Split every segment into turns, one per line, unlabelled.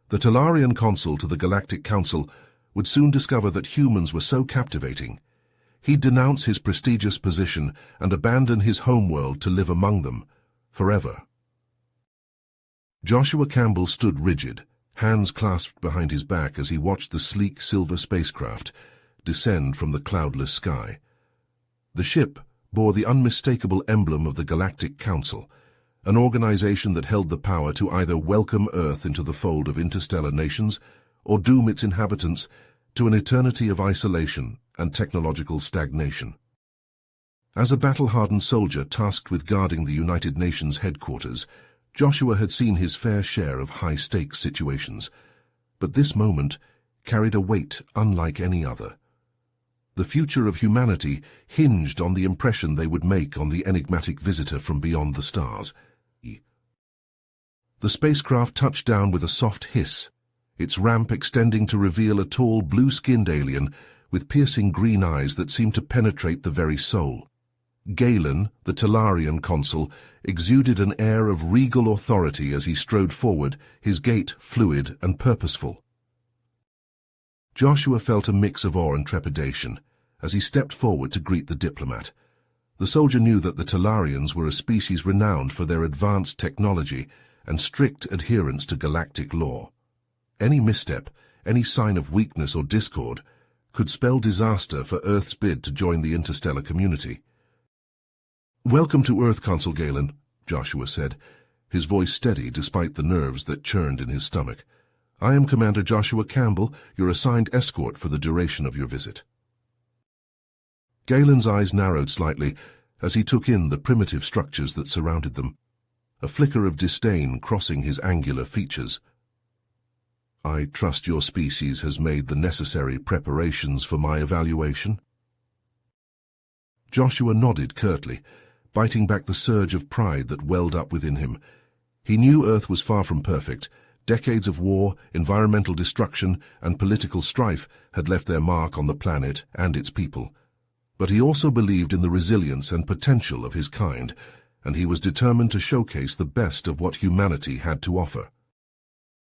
The Talarian Consul to the Galactic Council would soon discover that humans were so captivating. He'd denounce his prestigious position and abandon his homeworld to live among them, forever. Joshua Campbell stood rigid, hands clasped behind his back as he watched the sleek silver spacecraft descend from the cloudless sky. The ship bore the unmistakable emblem of the Galactic Council, an organization that held the power to either welcome Earth into the fold of interstellar nations or doom its inhabitants to an eternity of isolation and technological stagnation. As a battle-hardened soldier tasked with guarding the United Nations headquarters, Joshua had seen his fair share of high-stakes situations, but this moment carried a weight unlike any other. The future of humanity hinged on the impression they would make on the enigmatic visitor from beyond the stars. The spacecraft touched down with a soft hiss, its ramp extending to reveal a tall, blue-skinned alien with piercing green eyes that seemed to penetrate the very soul. Galen, the Talarian Consul, exuded an air of regal authority as he strode forward, his gait fluid and purposeful. Joshua felt a mix of awe and trepidation as he stepped forward to greet the diplomat. The soldier knew that the Talarians were a species renowned for their advanced technology and strict adherence to galactic law. Any misstep, any sign of weakness or discord, could spell disaster for Earth's bid to join the interstellar community. "Welcome to Earth, Consul Galen," Joshua said, his voice steady despite the nerves that churned in his stomach. "I am Commander Joshua Campbell, your assigned escort for the duration of your visit." Galen's eyes narrowed slightly as he took in the primitive structures that surrounded them, a flicker of disdain crossing his angular features. "I trust your species has made the necessary preparations for my evaluation?" Joshua nodded curtly, biting back the surge of pride that welled up within him. He knew Earth was far from perfect. Decades of war, environmental destruction, and political strife had left their mark on the planet and its people. But he also believed in the resilience and potential of his kind, and he was determined to showcase the best of what humanity had to offer.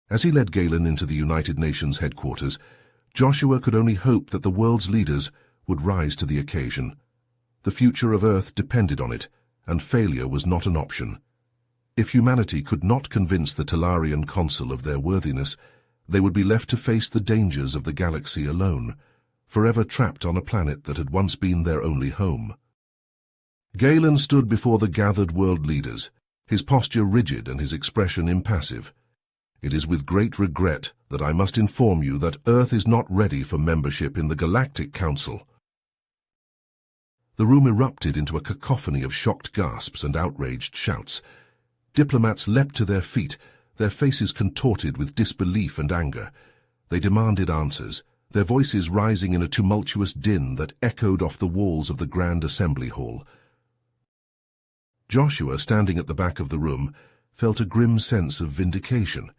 As he led Galen into the United Nations headquarters, Joshua could only hope that the world's leaders would rise to the occasion. The future of Earth depended on it, and failure was not an option. If humanity could not convince the Talarian Consul of their worthiness, they would be left to face the dangers of the galaxy alone, forever trapped on a planet that had once been their only home. Galen stood before the gathered world leaders, his posture rigid and his expression impassive. "It is with great regret that I must inform you that Earth is not ready for membership in the Galactic Council." The room erupted into a cacophony of shocked gasps and outraged shouts. Diplomats leapt to their feet, their faces contorted with disbelief and anger. They demanded answers, their voices rising in a tumultuous din that echoed off the walls of the Grand Assembly Hall. Joshua, standing at the back of the room, felt a grim sense of vindication.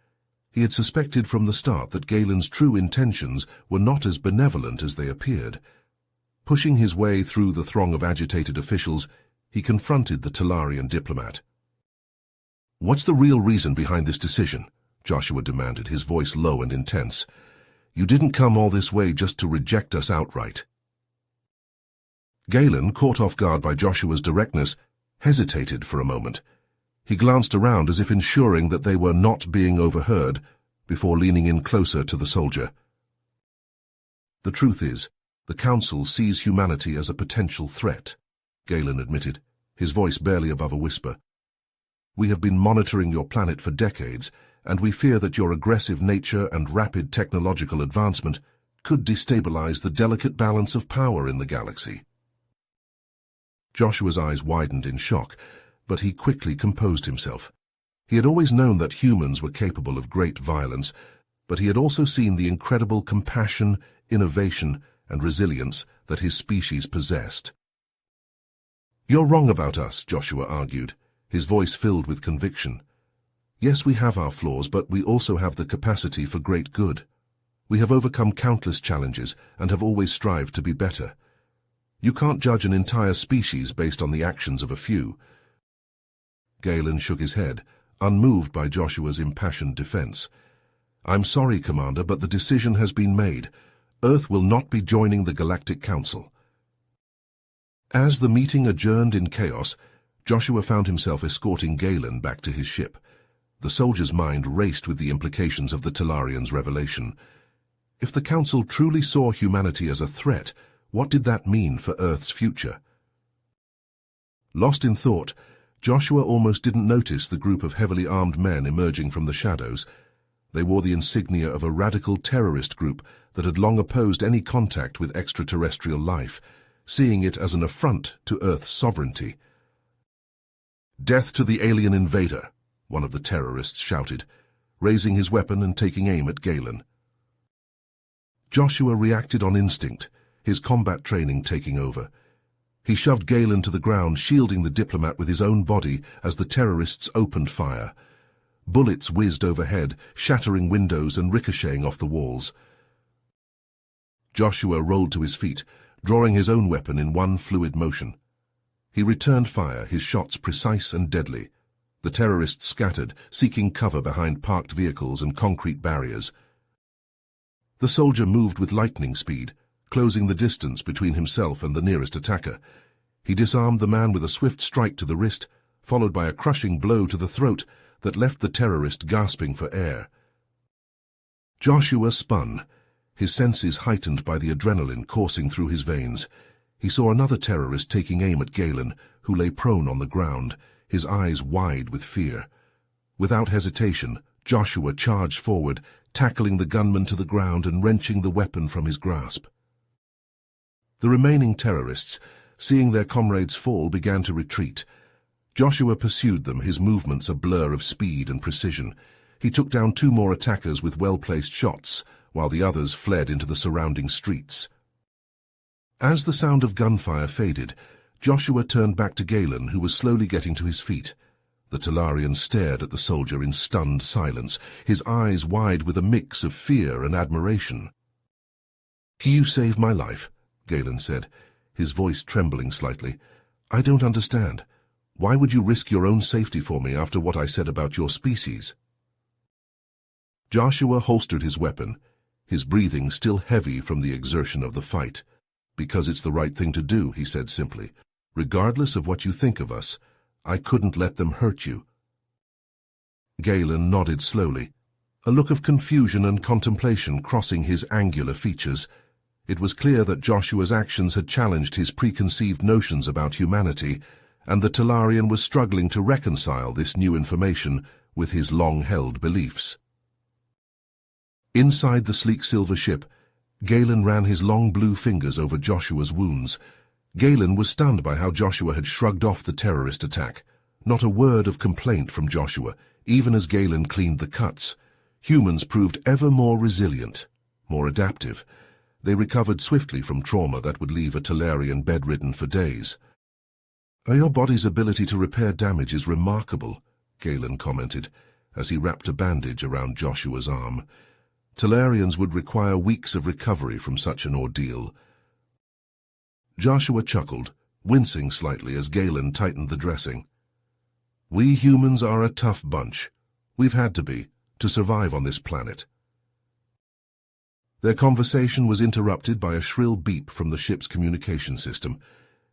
He had suspected from the start that Galen's true intentions were not as benevolent as they appeared. Pushing his way through the throng of agitated officials, he confronted the Talarian diplomat. "What's the real reason behind this decision?" Joshua demanded, his voice low and intense. "You didn't come all this way just to reject us outright." Galen, caught off guard by Joshua's directness, hesitated for a moment. He glanced around as if ensuring that they were not being overheard, before leaning in closer to the soldier. "The truth is, the Council sees humanity as a potential threat," Galen admitted, his voice barely above a whisper. "We have been monitoring your planet for decades, and we fear that your aggressive nature and rapid technological advancement could destabilize the delicate balance of power in the galaxy." Joshua's eyes widened in shock, but he quickly composed himself. He had always known that humans were capable of great violence, but he had also seen the incredible compassion, innovation, and resilience that his species possessed. "You're wrong about us," Joshua argued, his voice filled with conviction. "Yes, we have our flaws, but we also have the capacity for great good. We have overcome countless challenges and have always strived to be better. You can't judge an entire species based on the actions of a few." Galen shook his head, unmoved by Joshua's impassioned defense. "I'm sorry, Commander, but the decision has been made. Earth will not be joining the Galactic Council." As the meeting adjourned in chaos, Joshua found himself escorting Galen back to his ship. The soldier's mind raced with the implications of the Talarian's revelation. If the Council truly saw humanity as a threat, what did that mean for Earth's future? Lost in thought, Joshua almost didn't notice the group of heavily armed men emerging from the shadows. They wore the insignia of a radical terrorist group that had long opposed any contact with extraterrestrial life, seeing it as an affront to Earth's sovereignty. "Death to the alien invader," one of the terrorists shouted, raising his weapon and taking aim at Galen. Joshua reacted on instinct, his combat training taking over. He shoved Galen to the ground, shielding the diplomat with his own body as the terrorists opened fire. Bullets whizzed overhead, shattering windows and ricocheting off the walls. Joshua rolled to his feet, drawing his own weapon in one fluid motion. He returned fire, his shots precise and deadly. The terrorists scattered, seeking cover behind parked vehicles and concrete barriers. The soldier moved with lightning speed, closing the distance between himself and the nearest attacker. He disarmed the man with a swift strike to the wrist, followed by a crushing blow to the throat that left the terrorist gasping for air. Joshua spun, his senses heightened by the adrenaline coursing through his veins. He saw another terrorist taking aim at Galen, who lay prone on the ground, his eyes wide with fear. Without hesitation, Joshua charged forward, tackling the gunman to the ground and wrenching the weapon from his grasp. The remaining terrorists, seeing their comrades fall, began to retreat. Joshua pursued them, his movements a blur of speed and precision. He took down 2 more attackers with well-placed shots, while the others fled into the surrounding streets. As the sound of gunfire faded, Joshua turned back to Galen, who was slowly getting to his feet. The Talarian stared at the soldier in stunned silence, his eyes wide with a mix of fear and admiration. "You saved my life," Galen said, his voice trembling slightly. "I don't understand. Why would you risk your own safety for me after what I said about your species?" Joshua holstered his weapon, his breathing still heavy from the exertion of the fight. "Because it's the right thing to do," he said simply. "Regardless of what you think of us, I couldn't let them hurt you." Galen nodded slowly, a look of confusion and contemplation crossing his angular features. It was clear that Joshua's actions had challenged his preconceived notions about humanity, and the Talarian was struggling to reconcile this new information with his long-held beliefs. Inside the sleek silver ship, Galen ran his long blue fingers over Joshua's wounds. Galen was stunned by how Joshua had shrugged off the terrorist attack. Not a word of complaint from Joshua, even as Galen cleaned the cuts. Humans proved ever more resilient, more adaptive. They recovered swiftly from trauma that would leave a Talarian bedridden for days. "Your body's ability to repair damage is remarkable," Galen commented, as he wrapped a bandage around Joshua's arm. Talarians would require weeks of recovery from such an ordeal. Joshua chuckled, wincing slightly as Galen tightened the dressing. "We humans are a tough bunch. We've had to be, to survive on this planet." Their conversation was interrupted by a shrill beep from the ship's communication system.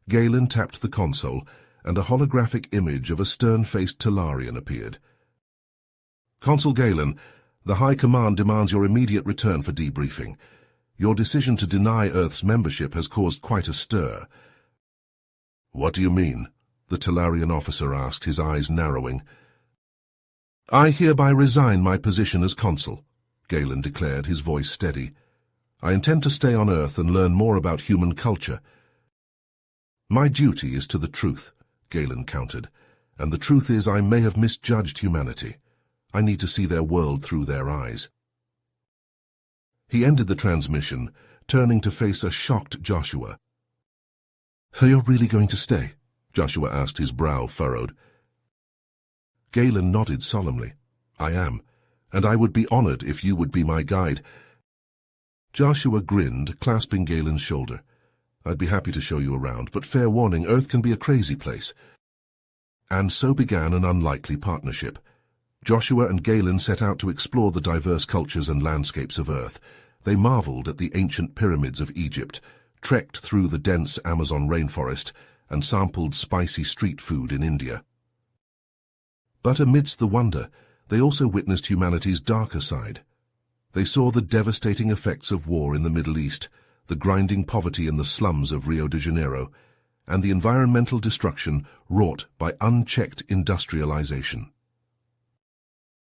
Galen tapped the console, and a holographic image of a stern-faced Talarian appeared. "Consul Galen, the High Command demands your immediate return for debriefing. Your decision to deny Earth's membership has caused quite a stir." "What do you mean?" the Talarian officer asked, his eyes narrowing. "I hereby resign my position as consul," Galen declared, his voice steady. "I intend to stay on Earth and learn more about human culture." "My duty is to the truth," Galen countered, "and the truth is I may have misjudged humanity. I need to see their world through their eyes." He ended the transmission, turning to face a shocked Joshua. "Are you really going to stay?" Joshua asked, his brow furrowed. Galen nodded solemnly. "I am, and I would be honored if you would be my guide." Joshua grinned, clasping Galen's shoulder. "I'd be happy to show you around, but fair warning, Earth can be a crazy place." And so began an unlikely partnership. Joshua and Galen set out to explore the diverse cultures and landscapes of Earth. They marveled at the ancient pyramids of Egypt, trekked through the dense Amazon rainforest, and sampled spicy street food in India. But amidst the wonder, they also witnessed humanity's darker side. They saw the devastating effects of war in the Middle East, the grinding poverty in the slums of Rio de Janeiro, and the environmental destruction wrought by unchecked industrialization.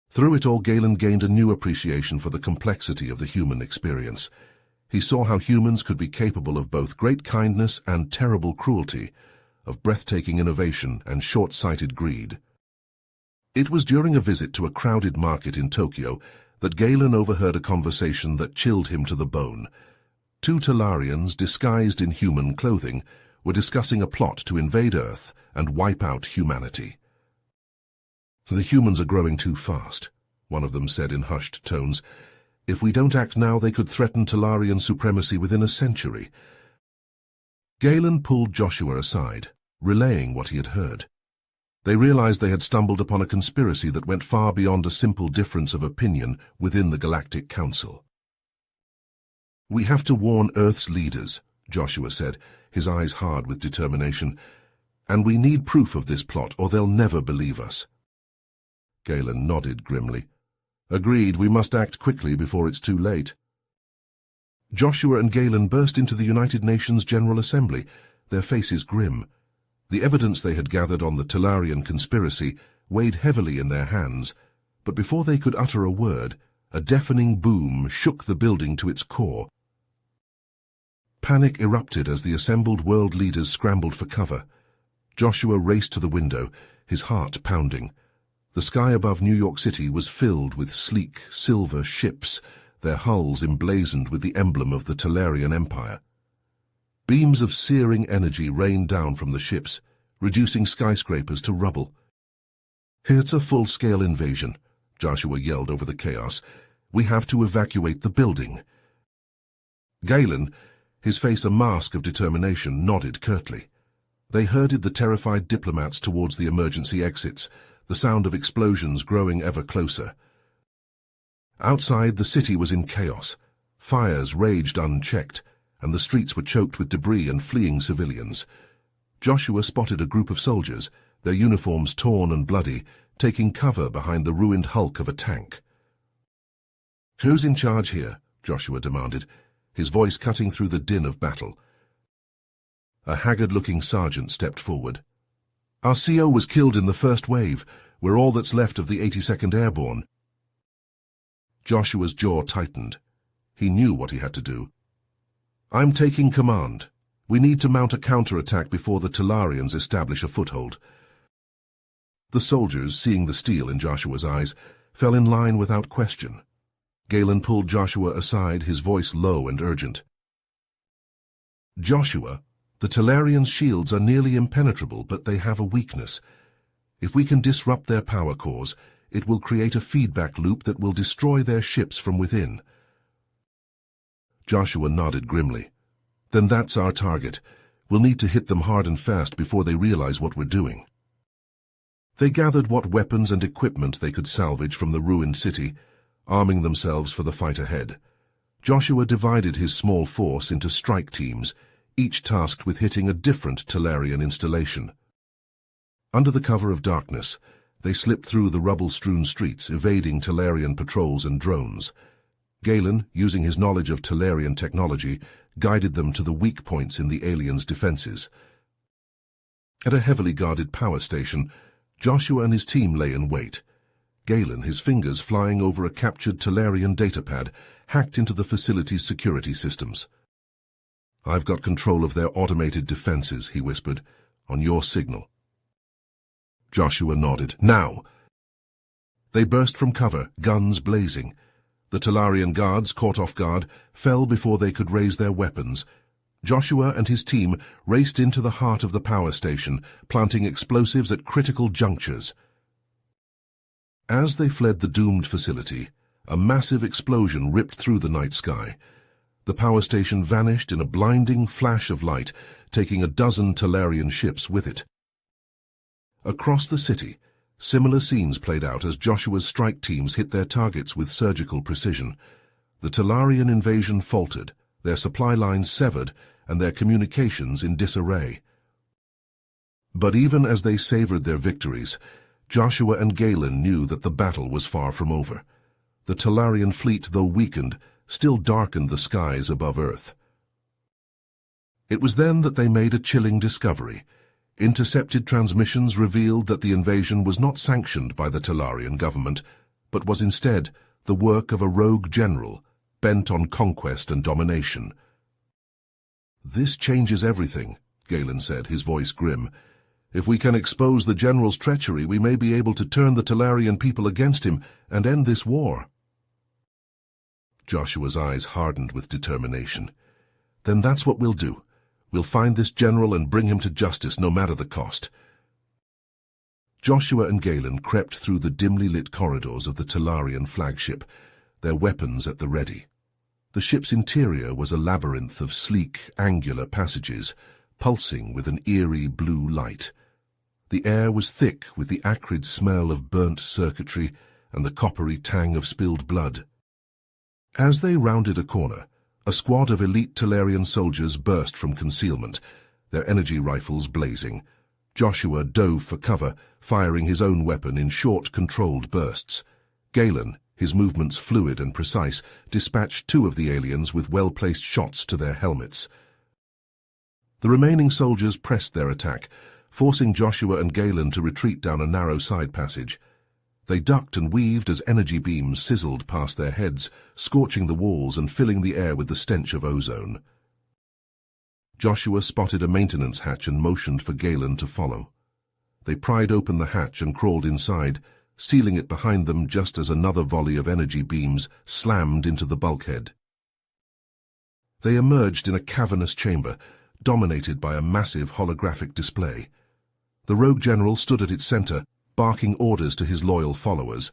Through it all, Galen gained a new appreciation for the complexity of the human experience. He saw how humans could be capable of both great kindness and terrible cruelty, of breathtaking innovation and short-sighted greed. It was during a visit to a crowded market in Tokyo that Galen overheard a conversation that chilled him to the bone. Two Talarians, disguised in human clothing, were discussing a plot to invade Earth and wipe out humanity. "The humans are growing too fast," one of them said in hushed tones. "If we don't act now, they could threaten Talarian supremacy within a century." Galen pulled Joshua aside, relaying what he had heard. They realized they had stumbled upon a conspiracy that went far beyond a simple difference of opinion within the Galactic Council. "We have to warn Earth's leaders," Joshua said, his eyes hard with determination. "And we need proof of this plot, or they'll never believe us." Galen nodded grimly. "Agreed, we must act quickly before it's too late." Joshua and Galen burst into the United Nations General Assembly, their faces grim. The evidence they had gathered on the Talarian conspiracy weighed heavily in their hands, but before they could utter a word, a deafening boom shook the building to its core. Panic erupted as the assembled world leaders scrambled for cover. Joshua raced to the window, his heart pounding. The sky above New York City was filled with sleek, silver ships, their hulls emblazoned with the emblem of the Talarian Empire. Beams of searing energy rained down from the ships, reducing skyscrapers to rubble. "It's a full-scale invasion," Joshua yelled over the chaos. "We have to evacuate the building." Galen, his face a mask of determination, nodded curtly. They herded the terrified diplomats towards the emergency exits, the sound of explosions growing ever closer. Outside, the city was in chaos. Fires raged unchecked, and the streets were choked with debris and fleeing civilians. Joshua spotted a group of soldiers, their uniforms torn and bloody, taking cover behind the ruined hulk of a tank. "Who's in charge here?" Joshua demanded, his voice cutting through the din of battle. A haggard-looking sergeant stepped forward. "Our CO was killed in the first wave. We're all that's left of the 82nd Airborne." Joshua's jaw tightened. He knew what he had to do. "I'm taking command. We need to mount a counterattack before the Talarians establish a foothold." The soldiers, seeing the steel in Joshua's eyes, fell in line without question. Galen pulled Joshua aside, his voice low and urgent. "Joshua, the Talarians' shields are nearly impenetrable, but they have a weakness. If we can disrupt their power cores, it will create a feedback loop that will destroy their ships from within." Joshua nodded grimly. "Then that's our target. We'll need to hit them hard and fast before they realize what we're doing." They gathered what weapons and equipment they could salvage from the ruined city, arming themselves for the fight ahead. Joshua divided his small force into strike teams, each tasked with hitting a different Talarian installation. Under the cover of darkness, they slipped through the rubble-strewn streets, evading Talarian patrols and drones. Galen, using his knowledge of Talarian technology, guided them to the weak points in the aliens' defenses. At a heavily guarded power station, Joshua and his team lay in wait. Galen, his fingers flying over a captured Talarian datapad, hacked into the facility's security systems. "I've got control of their automated defenses," he whispered, "on your signal." Joshua nodded. "Now!" They burst from cover, guns blazing. The Talarian guards, caught off guard, fell before they could raise their weapons. Joshua and his team raced into the heart of the power station, planting explosives at critical junctures. As they fled the doomed facility, a massive explosion ripped through the night sky. The power station vanished in a blinding flash of light, taking a dozen Talarian ships with it. Across the city, Similar scenes played out as Joshua's strike teams hit their targets with surgical precision. The Talarian invasion faltered, their supply lines severed, and their communications in disarray. But even as they savored their victories, Joshua and Galen knew that the battle was far from over. The Talarian fleet, though weakened, still darkened the skies above Earth. It was then that they made a chilling discovery. Intercepted transmissions revealed that the invasion was not sanctioned by the Talarian government, but was instead the work of a rogue general, bent on conquest and domination. "This changes everything," Galen said, his voice grim. "If we can expose the general's treachery, we may be able to turn the Talarian people against him and end this war." Joshua's eyes hardened with determination. "Then that's what we'll do. We'll find this general and bring him to justice, no matter the cost." Joshua and Galen crept through the dimly lit corridors of the Talarian flagship, their weapons at the ready. The ship's interior was a labyrinth of sleek, angular passages, pulsing with an eerie blue light. The air was thick with the acrid smell of burnt circuitry and the coppery tang of spilled blood. As they rounded a corner, a squad of elite Talarian soldiers burst from concealment, their energy rifles blazing. Joshua dove for cover, firing his own weapon in short, controlled bursts. Galen, his movements fluid and precise, dispatched two of the aliens with well-placed shots to their helmets. The remaining soldiers pressed their attack, forcing Joshua and Galen to retreat down a narrow side passage. They ducked and weaved as energy beams sizzled past their heads, scorching the walls and filling the air with the stench of ozone. Joshua spotted a maintenance hatch and motioned for Galen to follow. They pried open the hatch and crawled inside, sealing it behind them just as another volley of energy beams slammed into the bulkhead. They emerged in a cavernous chamber, dominated by a massive holographic display. The rogue general stood at its center, barking orders to his loyal followers.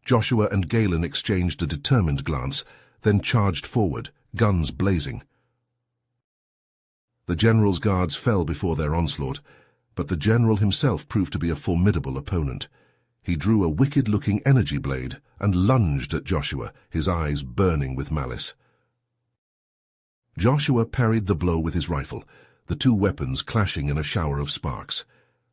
Joshua and Galen exchanged a determined glance, then charged forward, guns blazing. The general's guards fell before their onslaught, but the general himself proved to be a formidable opponent. He drew a wicked-looking energy blade and lunged at Joshua, his eyes burning with malice. Joshua parried the blow with his rifle, the two weapons clashing in a shower of sparks.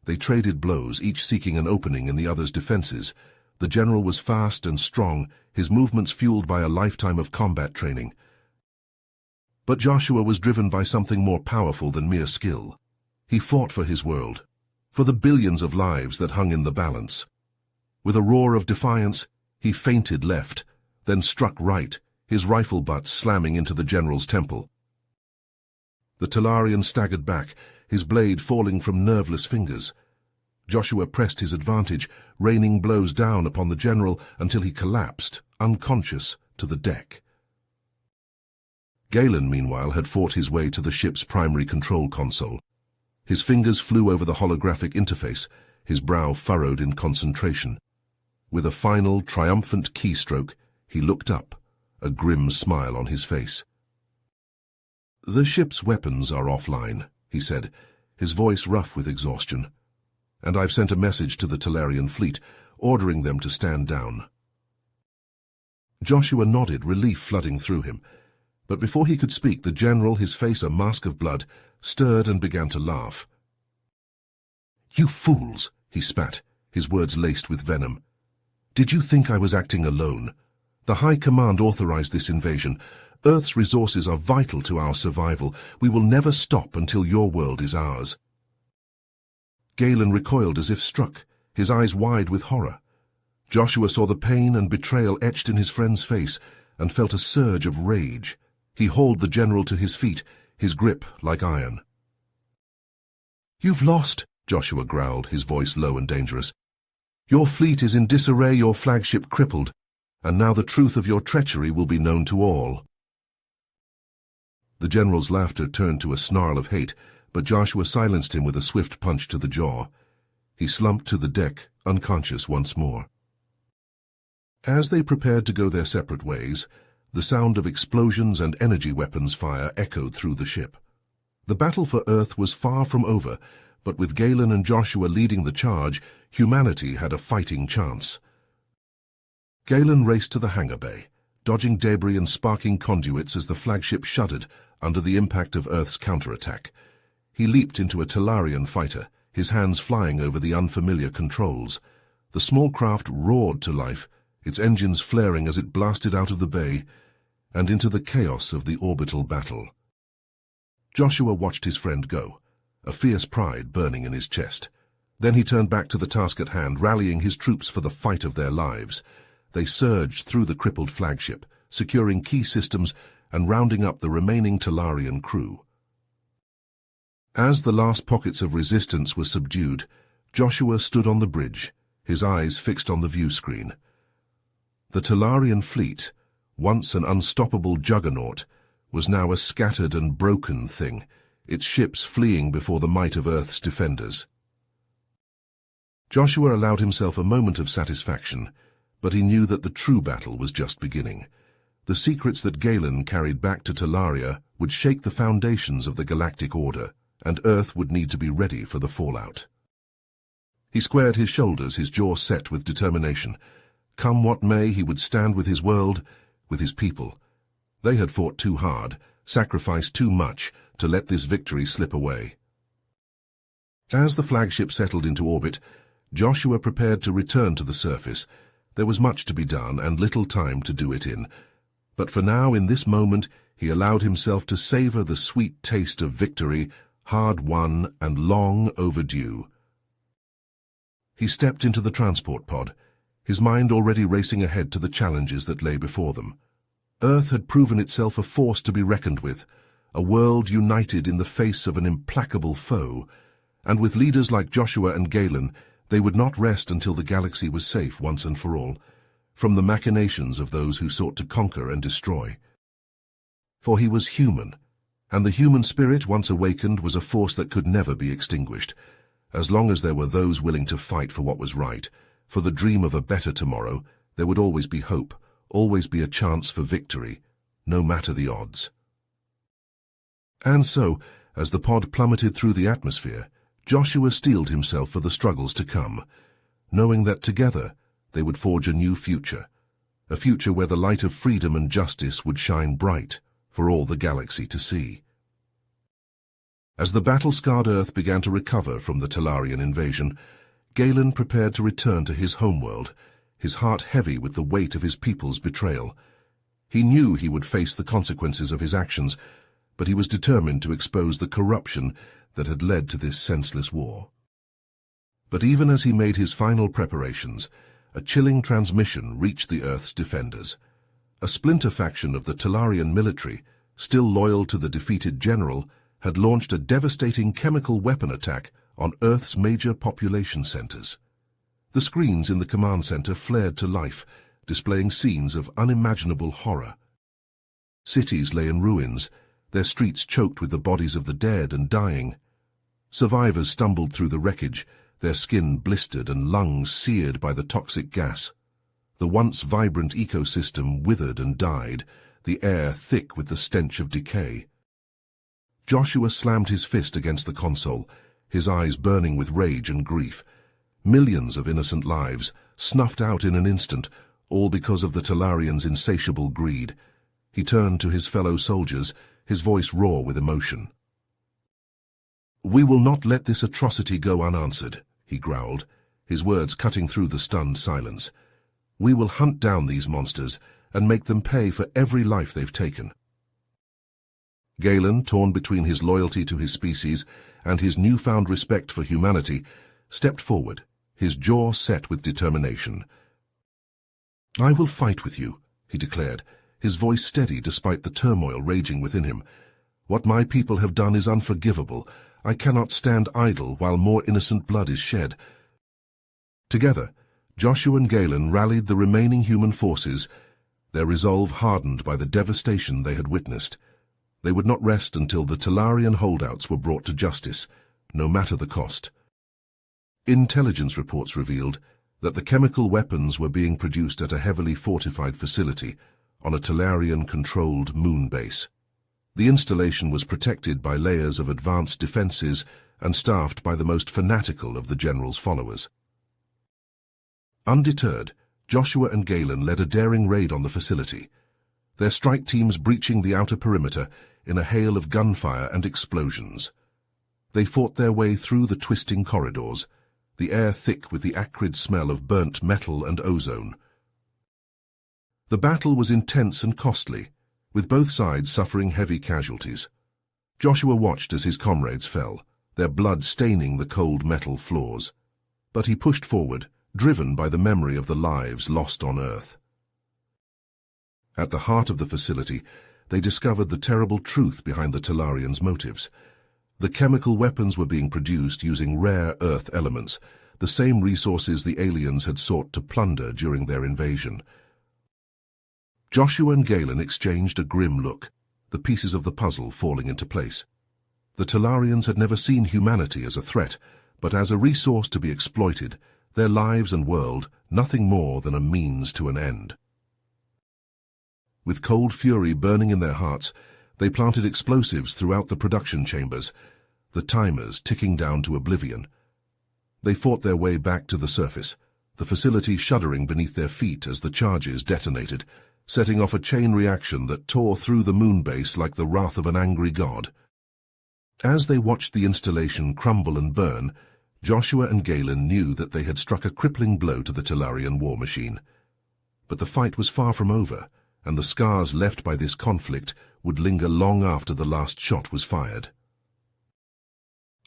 They traded blows, each seeking an opening in the other's defenses. The general was fast and strong, his movements fueled by a lifetime of combat training. But Joshua was driven by something more powerful than mere skill. He fought for his world, for the billions of lives that hung in the balance. With a roar of defiance, he feinted left, then struck right, his rifle butt slamming into the general's temple. The Talarian staggered back, his blade falling from nerveless fingers. Joshua pressed his advantage, raining blows down upon the general until he collapsed, unconscious, to the deck. Galen, meanwhile, had fought his way to the ship's primary control console. His fingers flew over the holographic interface, his brow furrowed in concentration. With a final, triumphant keystroke, he looked up, a grim smile on his face. "The ship's weapons are offline," he said, his voice rough with exhaustion. "And I've sent a message to the Talarian fleet, ordering them to stand down." Joshua nodded, relief flooding through him. But before he could speak, the general, his face a mask of blood, stirred and began to laugh. "You fools," he spat, his words laced with venom. "Did you think I was acting alone? The High Command authorized this invasion. Earth's resources are vital to our survival. We will never stop until your world is ours." Galen recoiled as if struck, his eyes wide with horror. Joshua saw the pain and betrayal etched in his friend's face and felt a surge of rage. He hauled the general to his feet, his grip like iron. "You've lost," Joshua growled, his voice low and dangerous. "Your fleet is in disarray, your flagship crippled, and now the truth of your treachery will be known to all." The general's laughter turned to a snarl of hate, but Joshua silenced him with a swift punch to the jaw. He slumped to the deck, unconscious once more. As they prepared to go their separate ways, the sound of explosions and energy weapons fire echoed through the ship. The battle for Earth was far from over, but with Galen and Joshua leading the charge, humanity had a fighting chance. Galen raced to the hangar bay, dodging debris and sparking conduits as the flagship shuddered under the impact of Earth's counterattack. He leaped into a Talarian fighter, his hands flying over the unfamiliar controls. The small craft roared to life, its engines flaring as it blasted out of the bay and into the chaos of the orbital battle. Joshua watched his friend go, a fierce pride burning in his chest. Then he turned back to the task at hand, rallying his troops for the fight of their lives. They surged through the crippled flagship, securing key systems and rounding up the remaining Talarian crew. As the last pockets of resistance were subdued, Joshua stood on the bridge, his eyes fixed on the view screen. The Talarian fleet, once an unstoppable juggernaut, was now a scattered and broken thing, its ships fleeing before the might of Earth's defenders. Joshua allowed himself a moment of satisfaction, but he knew that the true battle was just beginning. The secrets that Galen carried back to Talaria would shake the foundations of the Galactic Order, and Earth would need to be ready for the fallout. He squared his shoulders, his jaw set with determination. Come what may, he would stand with his world, with his people. They had fought too hard, sacrificed too much, to let this victory slip away. As the flagship settled into orbit, Joshua prepared to return to the surface. There was much to be done and little time to do it in. But for now, in this moment, he allowed himself to savor the sweet taste of victory, hard-won and long overdue. He stepped into the transport pod, his mind already racing ahead to the challenges that lay before them. Earth had proven itself a force to be reckoned with, a world united in the face of an implacable foe, and with leaders like Joshua and Galen, they would not rest until the galaxy was safe once and for all, from the machinations of those who sought to conquer and destroy. For he was human, and the human spirit, once awakened, was a force that could never be extinguished. As long as there were those willing to fight for what was right, for the dream of a better tomorrow, there would always be hope, always be a chance for victory, no matter the odds. And so, as the pod plummeted through the atmosphere, Joshua steeled himself for the struggles to come, knowing that together they would forge a new future, a future where the light of freedom and justice would shine bright for all the galaxy to see. As the battle-scarred Earth began to recover from the Talarian invasion, Galen prepared to return to his homeworld, his heart heavy with the weight of his people's betrayal. He knew he would face the consequences of his actions, but he was determined to expose the corruption that had led to this senseless war. But even as he made his final preparations, a chilling transmission reached the Earth's defenders. A splinter faction of the Talarian military, still loyal to the defeated general, had launched a devastating chemical weapon attack on Earth's major population centers. The screens in the command center flared to life, displaying scenes of unimaginable horror. Cities lay in ruins, their streets choked with the bodies of the dead and dying. Survivors stumbled through the wreckage, their skin blistered and lungs seared by the toxic gas. The once vibrant ecosystem withered and died, the air thick with the stench of decay. Joshua slammed his fist against the console, his eyes burning with rage and grief. Millions of innocent lives, snuffed out in an instant, all because of the Talarians' insatiable greed. He turned to his fellow soldiers, his voice raw with emotion. "We will not let this atrocity go unanswered," he growled, his words cutting through the stunned silence. "We will hunt down these monsters and make them pay for every life they've taken." Galen, torn between his loyalty to his species and his newfound respect for humanity, stepped forward, his jaw set with determination. "I will fight with you," he declared, his voice steady despite the turmoil raging within him. "What my people have done is unforgivable. I cannot stand idle while more innocent blood is shed." Together, Joshua and Galen rallied the remaining human forces, their resolve hardened by the devastation they had witnessed. They would not rest until the Talarian holdouts were brought to justice, no matter the cost. Intelligence reports revealed that the chemical weapons were being produced at a heavily fortified facility on a Talarian-controlled moon base. The installation was protected by layers of advanced defenses and staffed by the most fanatical of the general's followers. Undeterred, Joshua and Galen led a daring raid on the facility, their strike teams breaching the outer perimeter in a hail of gunfire and explosions. They fought their way through the twisting corridors, the air thick with the acrid smell of burnt metal and ozone. The battle was intense and costly, with both sides suffering heavy casualties. Joshua watched as his comrades fell, their blood staining the cold metal floors. But he pushed forward, driven by the memory of the lives lost on Earth. At the heart of the facility, they discovered the terrible truth behind the Talarians' motives. The chemical weapons were being produced using rare Earth elements, the same resources the aliens had sought to plunder during their invasion. Joshua and Galen exchanged a grim look, the pieces of the puzzle falling into place. The Talarians had never seen humanity as a threat, but as a resource to be exploited, their lives and world nothing more than a means to an end. With cold fury burning in their hearts, they planted explosives throughout the production chambers, the timers ticking down to oblivion. They fought their way back to the surface, the facility shuddering beneath their feet as the charges detonated, setting off a chain reaction that tore through the moon base like the wrath of an angry god. As they watched the installation crumble and burn, Joshua and Galen knew that they had struck a crippling blow to the Talarian war machine. But the fight was far from over, and the scars left by this conflict would linger long after the last shot was fired.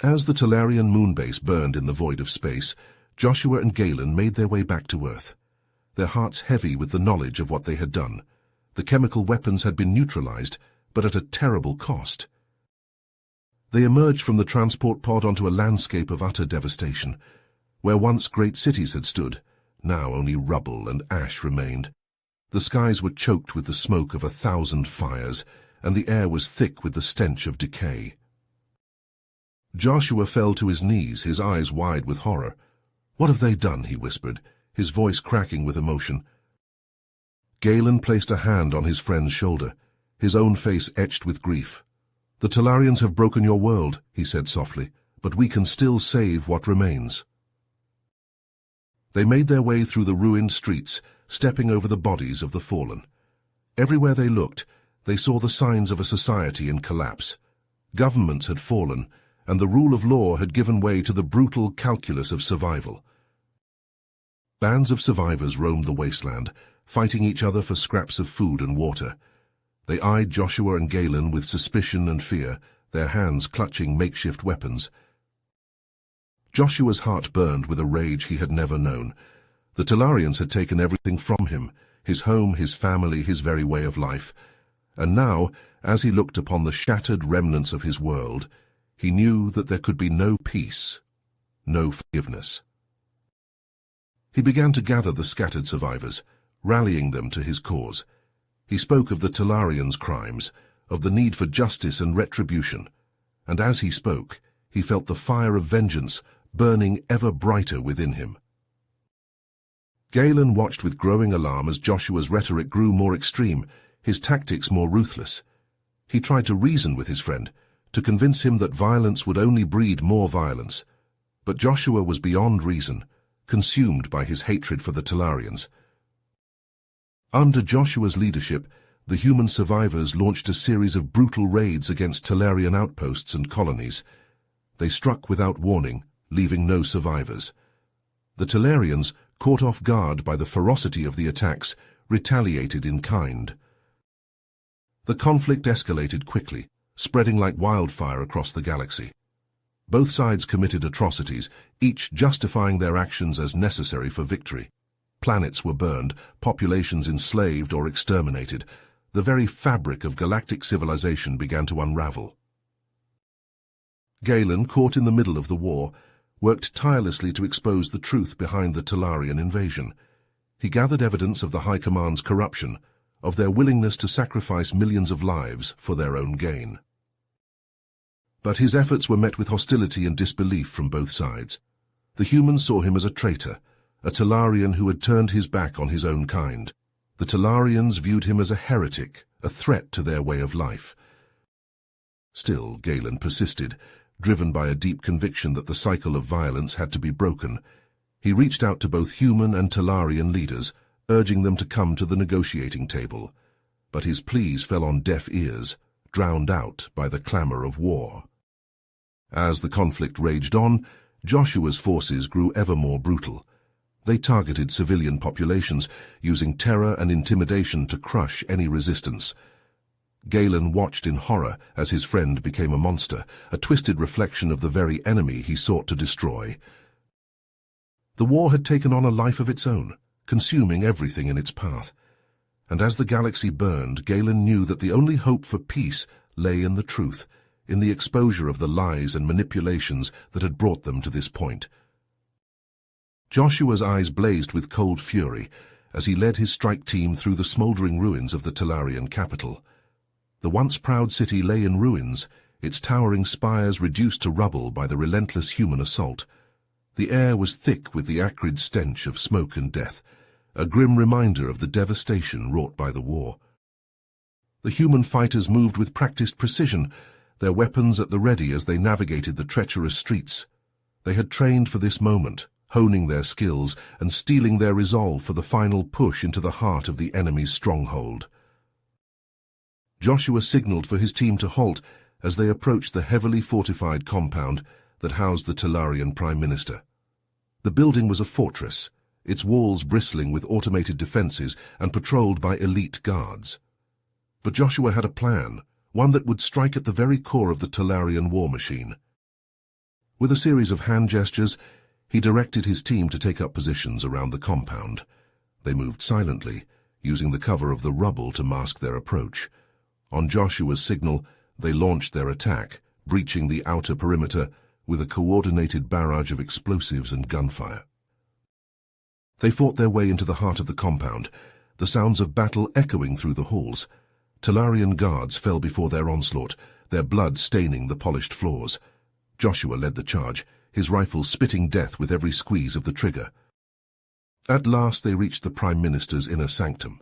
As the Talarian moonbase burned in the void of space, Joshua and Galen made their way back to Earth, their hearts heavy with the knowledge of what they had done. The chemical weapons had been neutralized, but at a terrible cost. They emerged from the transport pod onto a landscape of utter devastation. Where once great cities had stood, now only rubble and ash remained. The skies were choked with the smoke of 1,000 fires, and the air was thick with the stench of decay. Joshua fell to his knees, his eyes wide with horror. "What have they done?" he whispered, his voice cracking with emotion. Galen placed a hand on his friend's shoulder, his own face etched with grief. "The Talarians have broken your world," he said softly, "but we can still save what remains." They made their way through the ruined streets, stepping over the bodies of the fallen. Everywhere they looked, they saw the signs of a society in collapse. Governments had fallen, and the rule of law had given way to the brutal calculus of survival. Bands of survivors roamed the wasteland, fighting each other for scraps of food and water. They eyed Joshua and Galen with suspicion and fear, their hands clutching makeshift weapons. Joshua's heart burned with a rage he had never known. The Talarians had taken everything from him, his home, his family, his very way of life. And now, as he looked upon the shattered remnants of his world, he knew that there could be no peace, no forgiveness. He began to gather the scattered survivors, rallying them to his cause. He spoke of the Talarians' crimes, of the need for justice and retribution, and as he spoke, he felt the fire of vengeance burning ever brighter within him. Galen watched with growing alarm as Joshua's rhetoric grew more extreme, his tactics more ruthless. He tried to reason with his friend, to convince him that violence would only breed more violence. But Joshua was beyond reason, consumed by his hatred for the Talarians. Under Joshua's leadership, the human survivors launched a series of brutal raids against Talarian outposts and colonies. They struck without warning, leaving no survivors. The Talarians, caught off guard by the ferocity of the attacks, retaliated in kind. The conflict escalated quickly, spreading like wildfire across the galaxy. Both sides committed atrocities, each justifying their actions as necessary for victory. Planets were burned, populations enslaved or exterminated. The very fabric of galactic civilization began to unravel. Galen, caught in the middle of the war, worked tirelessly to expose the truth behind the Talarian invasion. He gathered evidence of the High Command's corruption, of their willingness to sacrifice millions of lives for their own gain. But his efforts were met with hostility and disbelief from both sides. The humans saw him as a traitor, a Talarian who had turned his back on his own kind. The Talarians viewed him as a heretic, a threat to their way of life. Still, Galen persisted, driven by a deep conviction that the cycle of violence had to be broken. He reached out to both human and Talarian leaders, urging them to come to the negotiating table. But his pleas fell on deaf ears, drowned out by the clamor of war. As the conflict raged on, Joshua's forces grew ever more brutal. They targeted civilian populations, using terror and intimidation to crush any resistance. Galen watched in horror as his friend became a monster, a twisted reflection of the very enemy he sought to destroy. The war had taken on a life of its own, consuming everything in its path. And as the galaxy burned, Galen knew that the only hope for peace lay in the truth, in the exposure of the lies and manipulations that had brought them to this point. Joshua's eyes blazed with cold fury as he led his strike team through the smoldering ruins of the Talarian capital. The once proud city lay in ruins, its towering spires reduced to rubble by the relentless human assault. The air was thick with the acrid stench of smoke and death, a grim reminder of the devastation wrought by the war. The human fighters moved with practiced precision, their weapons at the ready as they navigated the treacherous streets. They had trained for this moment, honing their skills and steeling their resolve for the final push into the heart of the enemy's stronghold. Joshua signaled for his team to halt as they approached the heavily fortified compound that housed the Talarian Prime Minister. The building was a fortress, its walls bristling with automated defenses and patrolled by elite guards. But Joshua had a plan, one that would strike at the very core of the Talarian war machine. With a series of hand gestures, he directed his team to take up positions around the compound. They moved silently, using the cover of the rubble to mask their approach. On Joshua's signal, they launched their attack, breaching the outer perimeter with a coordinated barrage of explosives and gunfire. They fought their way into the heart of the compound, the sounds of battle echoing through the halls. Talarian guards fell before their onslaught, their blood staining the polished floors. Joshua led the charge, his rifle spitting death with every squeeze of the trigger. At last they reached the Prime Minister's inner sanctum.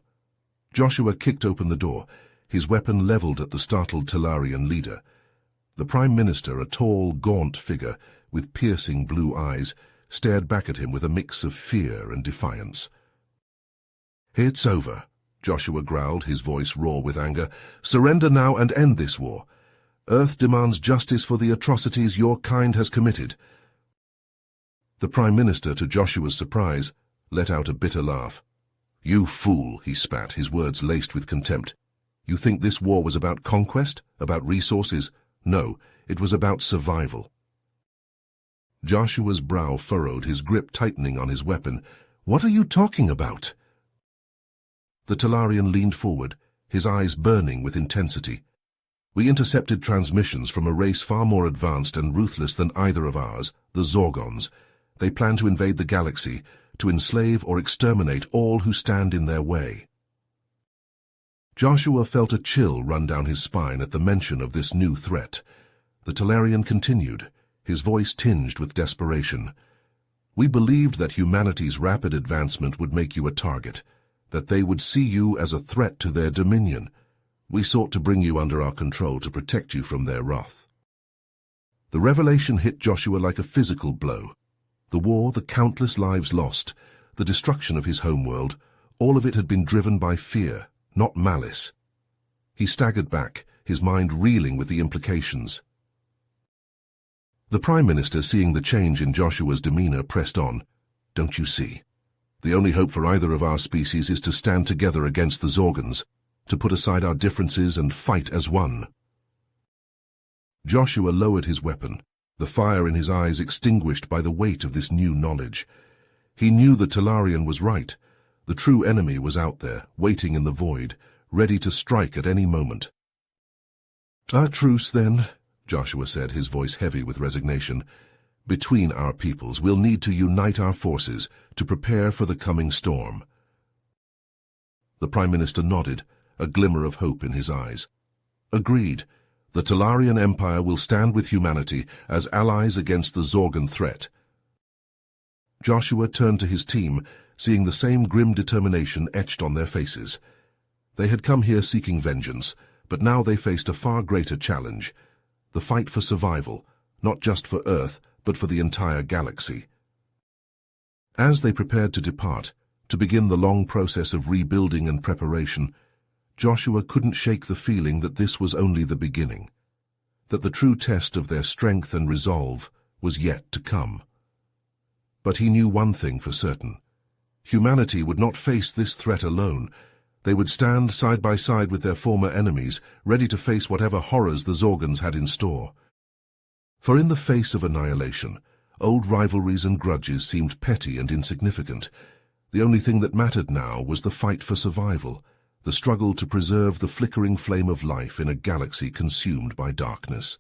Joshua kicked open the door, his weapon leveled at the startled Talarian leader. The Prime Minister, a tall, gaunt figure with piercing blue eyes, stared back at him with a mix of fear and defiance. "It's over," Joshua growled, his voice raw with anger. "Surrender now and end this war. Earth demands justice for the atrocities your kind has committed." The Prime Minister, to Joshua's surprise, let out a bitter laugh. "You fool," he spat, his words laced with contempt. "You think this war was about conquest, about resources? No, it was about survival." Joshua's brow furrowed, his grip tightening on his weapon. "What are you talking about?" The Talarian leaned forward, his eyes burning with intensity. "We intercepted transmissions from a race far more advanced and ruthless than either of ours, the Zorgons. They plan to invade the galaxy, to enslave or exterminate all who stand in their way." Joshua felt a chill run down his spine at the mention of this new threat. The Talarian continued, his voice tinged with desperation. "We believed that humanity's rapid advancement would make you a target, that they would see you as a threat to their dominion. We sought to bring you under our control to protect you from their wrath." The revelation hit Joshua like a physical blow. The war, the countless lives lost, the destruction of his homeworld, all of it had been driven by fear, not malice. He staggered back, his mind reeling with the implications. The Prime Minister, seeing the change in Joshua's demeanor, pressed on. "Don't you see? The only hope for either of our species is to stand together against the Zorgons, to put aside our differences and fight as one." Joshua lowered his weapon, the fire in his eyes extinguished by the weight of this new knowledge. He knew the Talarian was right. The true enemy was out there, waiting in the void, ready to strike at any moment. "A truce, then," Joshua said, his voice heavy with resignation. "Between our peoples, we'll need to unite our forces to prepare for the coming storm." The Prime Minister nodded, a glimmer of hope in his eyes. "Agreed. The Talarian Empire will stand with humanity as allies against the Zorgon threat." Joshua turned to his team, seeing the same grim determination etched on their faces. They had come here seeking vengeance, but now they faced a far greater challenge. the fight for survival, not just for Earth, but for the entire galaxy. As they prepared to depart, to begin the long process of rebuilding and preparation, Joshua couldn't shake the feeling that this was only the beginning, that the true test of their strength and resolve was yet to come. But he knew one thing for certain. Humanity would not face this threat alone. They would stand side by side with their former enemies, ready to face whatever horrors the Zorgons had in store. For in the face of annihilation, old rivalries and grudges seemed petty and insignificant. The only thing that mattered now was the fight for survival, the struggle to preserve the flickering flame of life in a galaxy consumed by darkness.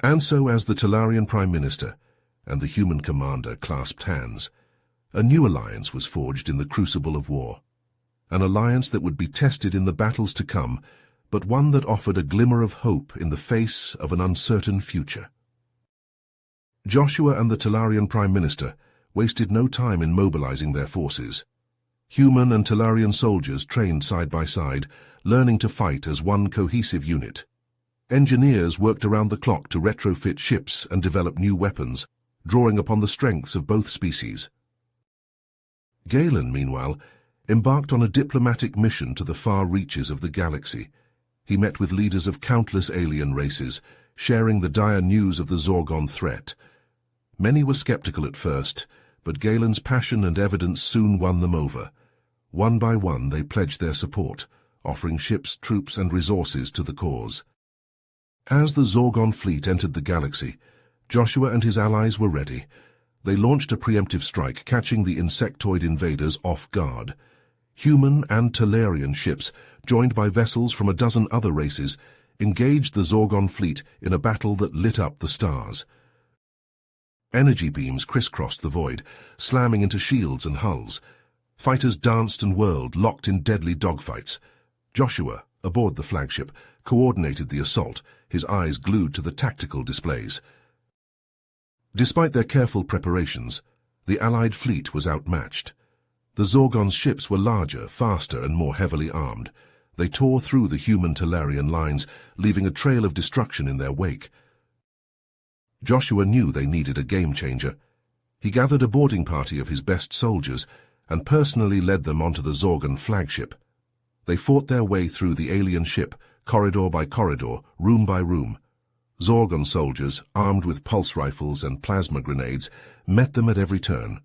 And so, as the Talarian Prime Minister and the human commander clasped hands, a new alliance was forged in the crucible of war. An alliance that would be tested in the battles to come, but one that offered a glimmer of hope in the face of an uncertain future. Joshua and the Talarian Prime Minister wasted no time in mobilizing their forces. Human and Talarian soldiers trained side by side, learning to fight as one cohesive unit. Engineers worked around the clock to retrofit ships and develop new weapons, drawing upon the strengths of both species. Galen, meanwhile, embarked on a diplomatic mission to the far reaches of the galaxy. He met with leaders of countless alien races, sharing the dire news of the Zorgon threat. Many were skeptical at first, but Galen's passion and evidence soon won them over. One by one they pledged their support, offering ships, troops, and resources to the cause. As the Zorgon fleet entered the galaxy, Joshua and his allies were ready. They launched a preemptive strike, catching the insectoid invaders off guard. Human and Talarian ships, joined by vessels from a dozen other races, engaged the Zorgon fleet in a battle that lit up the stars. Energy beams crisscrossed the void, slamming into shields and hulls. Fighters danced and whirled, locked in deadly dogfights. Joshua, aboard the flagship, coordinated the assault, his eyes glued to the tactical displays. Despite their careful preparations, the Allied fleet was outmatched. The Zorgon's ships were larger, faster, and more heavily armed. They tore through the human Talarian lines, leaving a trail of destruction in their wake. Joshua knew they needed a game-changer. He gathered a boarding party of his best soldiers and personally led them onto the Zorgon flagship. They fought their way through the alien ship, corridor by corridor, room by room. Zorgon soldiers, armed with pulse rifles and plasma grenades, met them at every turn.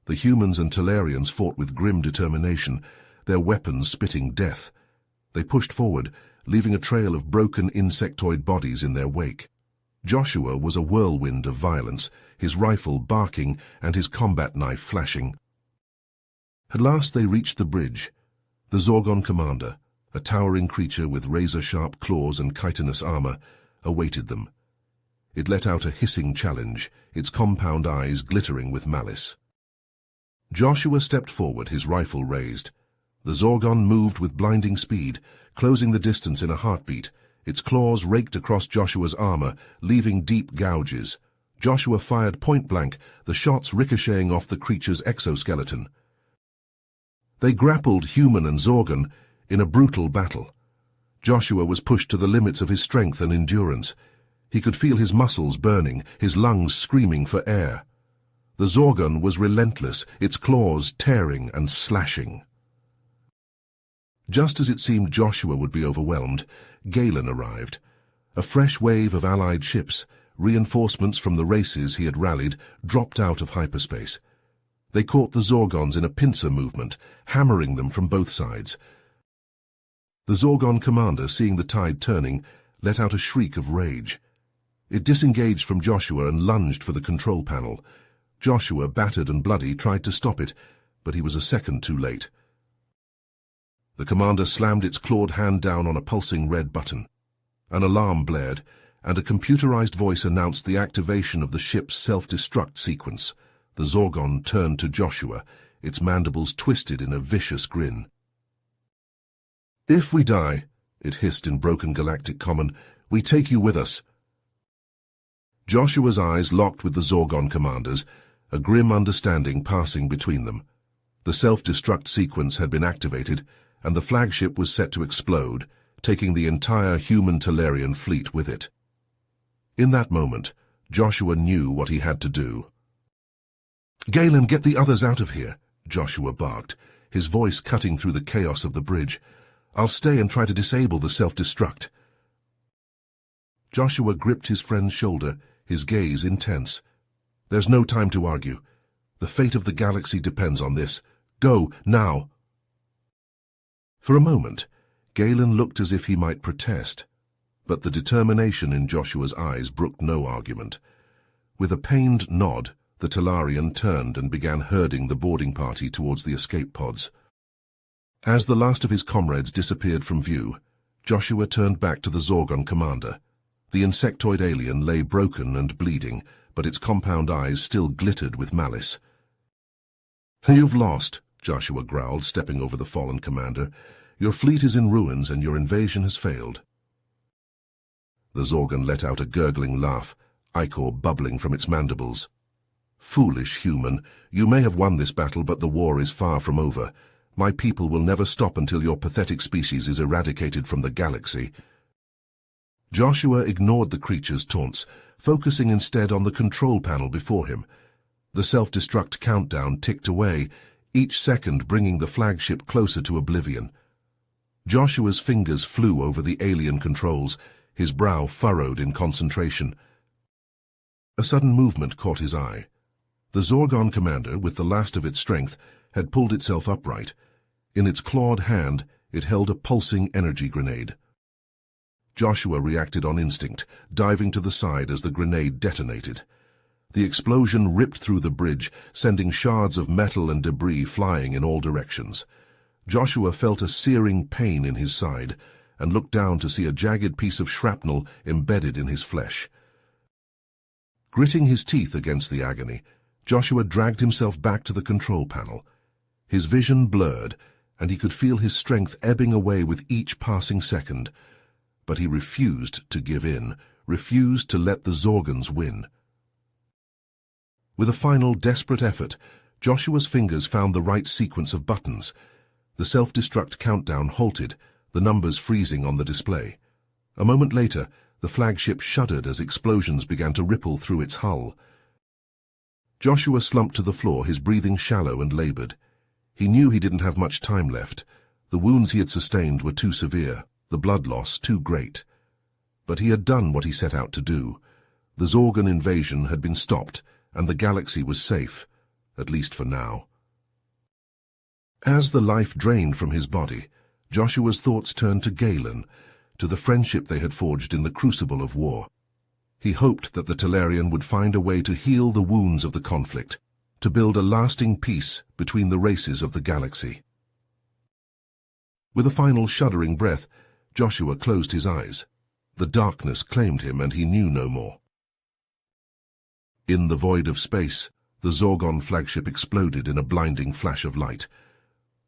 The humans and Talarians fought with grim determination, their weapons spitting death. They pushed forward, leaving a trail of broken insectoid bodies in their wake. Joshua was a whirlwind of violence, his rifle barking and his combat knife flashing. At last they reached the bridge. The Zorgon commander, a towering creature with razor-sharp claws and chitinous armor, awaited them. It let out a hissing challenge, its compound eyes glittering with malice. Joshua stepped forward, his rifle raised. The Zorgon moved with blinding speed, closing the distance in a heartbeat. Its claws raked across Joshua's armor, leaving deep gouges. Joshua fired point-blank, the shots ricocheting off the creature's exoskeleton. They grappled, human and Zorgon, in a brutal battle. Joshua was pushed to the limits of his strength and endurance. He could feel his muscles burning, his lungs screaming for air. The Zorgon was relentless, its claws tearing and slashing. Just as it seemed Joshua would be overwhelmed, Galen arrived. A fresh wave of Allied ships, reinforcements from the races he had rallied, dropped out of hyperspace. They caught the Zorgons in a pincer movement, hammering them from both sides. The Zorgon commander, seeing the tide turning, let out a shriek of rage. It disengaged from Joshua and lunged for the control panel. Joshua, battered and bloody, tried to stop it, but he was a second too late. The commander slammed its clawed hand down on a pulsing red button. An alarm blared, and a computerized voice announced the activation of the ship's self-destruct sequence. The Zorgon turned to Joshua, its mandibles twisted in a vicious grin. "If we die," it hissed in broken Galactic common, "we take you with us." Joshua's eyes locked with the Zorgon commander's, a grim understanding passing between them. The self-destruct sequence had been activated, and the flagship was set to explode, taking the entire human Talarian fleet with it. In that moment, Joshua knew what he had to do. "Galen, get the others out of here," Joshua barked, his voice cutting through the chaos of the bridge. "I'll stay and try to disable the self-destruct." Joshua gripped his friend's shoulder, his gaze intense. "There's no time to argue. The fate of the galaxy depends on this. Go, now!" For a moment, Galen looked as if he might protest, but the determination in Joshua's eyes brooked no argument. With a pained nod, the Talarian turned and began herding the boarding party towards the escape pods. As the last of his comrades disappeared from view, Joshua turned back to the Zorgon commander. The insectoid alien lay broken and bleeding, but its compound eyes still glittered with malice. "You've lost," Joshua growled, stepping over the fallen commander. "Your fleet is in ruins and your invasion has failed." The Zorgon let out a gurgling laugh, ichor bubbling from its mandibles. "Foolish human, you may have won this battle, but the war is far from over. My people will never stop until your pathetic species is eradicated from the galaxy." Joshua ignored the creature's taunts, focusing instead on the control panel before him. The self-destruct countdown ticked away, each second bringing the flagship closer to oblivion. Joshua's fingers flew over the alien controls, his brow furrowed in concentration. A sudden movement caught his eye. The Zorgon commander, with the last of its strength, had pulled itself upright. In its clawed hand, it held a pulsing energy grenade. Joshua reacted on instinct, diving to the side as the grenade detonated. The explosion ripped through the bridge, sending shards of metal and debris flying in all directions. Joshua felt a searing pain in his side and looked down to see a jagged piece of shrapnel embedded in his flesh. Gritting his teeth against the agony, Joshua dragged himself back to the control panel. His vision blurred, and he could feel his strength ebbing away with each passing second. But he refused to give in, refused to let the Zorgons win. With a final desperate effort, Joshua's fingers found the right sequence of buttons. The self-destruct countdown halted, the numbers freezing on the display. A moment later, the flagship shuddered as explosions began to ripple through its hull. Joshua slumped to the floor, his breathing shallow and labored. He knew he didn't have much time left. The wounds he had sustained were too severe, the blood loss too great. But he had done what he set out to do. The Zorgon invasion had been stopped, and the galaxy was safe, at least for now. As the life drained from his body, Joshua's thoughts turned to Galen, to the friendship they had forged in the crucible of war. He hoped that the Talarian would find a way to heal the wounds of the conflict, to build a lasting peace between the races of the galaxy. With a final shuddering breath, Joshua closed his eyes. The darkness claimed him, and he knew no more. In the void of space, the Zorgon flagship exploded in a blinding flash of light.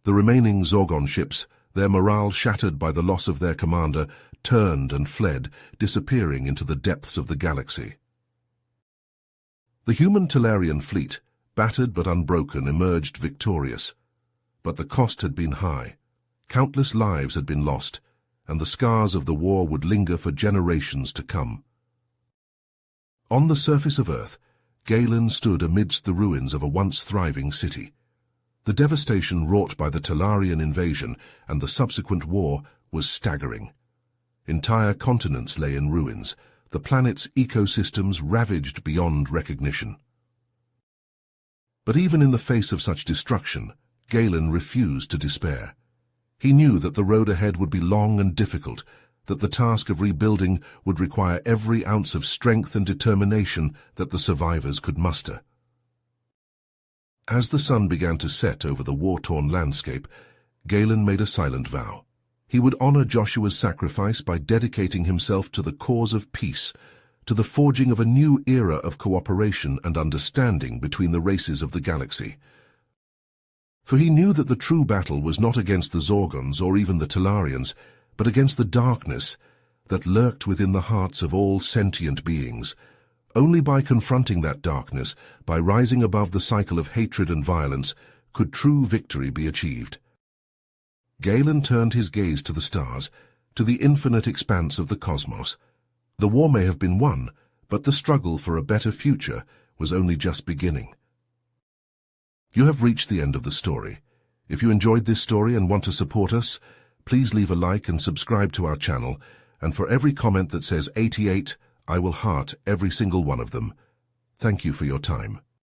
The remaining Zorgon ships, their morale shattered by the loss of their commander, turned and fled, disappearing into the depths of the galaxy. The human Talarian fleet, battered but unbroken, emerged victorious. But the cost had been high. Countless lives had been lost, and the scars of the war would linger for generations to come. On the surface of Earth, Galen stood amidst the ruins of a once thriving city. The devastation wrought by the Talarian invasion and the subsequent war was staggering. Entire continents lay in ruins, the planet's ecosystems ravaged beyond recognition. But even in the face of such destruction, Galen refused to despair. He knew that the road ahead would be long and difficult, that the task of rebuilding would require every ounce of strength and determination that the survivors could muster. As the sun began to set over the war-torn landscape, Galen made a silent vow. He would honor Joshua's sacrifice by dedicating himself to the cause of peace, to the forging of a new era of cooperation and understanding between the races of the galaxy. For he knew that the true battle was not against the Zorgons or even the Talarians, but against the darkness that lurked within the hearts of all sentient beings. Only by confronting that darkness, by rising above the cycle of hatred and violence, could true victory be achieved. Galen turned his gaze to the stars, to the infinite expanse of the cosmos. The war may have been won, but the struggle for a better future was only just beginning. You have reached the end of the story. If you enjoyed this story and want to support us, please leave a like and subscribe to our channel, and for every comment that says 88, I will heart every single one of them. Thank you for your time.